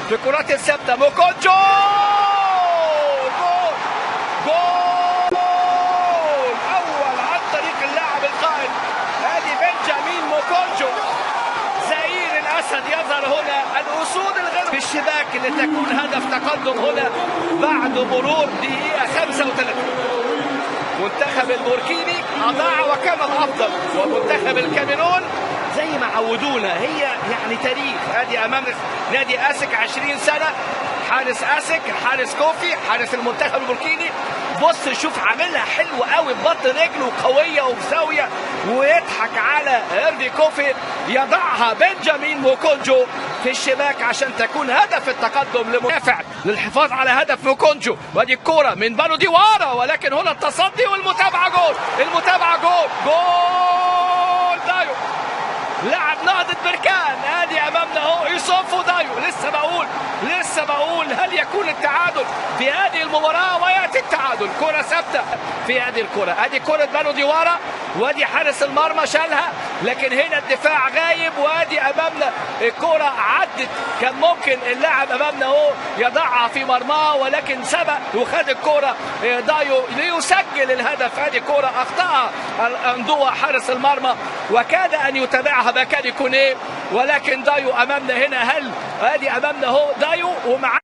في كرات الثابته. موكونجو جول جول اول عن طريق اللاعب القائد ادي بنجامين موكونجو. زئير الاسد يظهر هنا، الاسود الغرب في الشباك لتكون هدف تقدم هنا بعد مرور دقيقه 35. منتخب البوركيني اضاع وكان الافضل، ومنتخب الكاميرون زي ما عودونا هي يعني تاريخ. ادي امامنا نادي اسك 20 سنه، حارس اسك، حارس كوفي، حارس المنتخب البوركيني. بص شوف عاملها حلو قوي ببطن رجله قويه وبزاويه، ويضحك على هيرفي كوفي، يضعها بنجامين موكونجو في الشباك عشان تكون هدف التقدم لمدافع للحفاظ على هدف موكونجو. وادي الكوره من بالو ديوارا، ولكن هنا التصدي والمتابعه جول. المتابعه جول جول دايو لاعب نهضة بركان. ادي امامنا اهو يوسف دايو. لسه بقول هل يكون التعادل في هذه المباراه؟ وياتي التعادل. كره ثابته في هذه الكره. ادي كره بالو ديوارا، وادي حارس المرمى شالها، لكن هنا الدفاع غايب. وادي امامنا الكره عدت، كان ممكن اللاعب امامنا اهو يضعها في مرماه، ولكن سبق وخد الكره دايو ليسجل الهدف. ادي كره اخطاها اندوا حارس المرمى وكاد ان يتابعها باكاري كونيه، ولكن دايو امامنا هنا. هل ادي امامنا اهو دايو ومع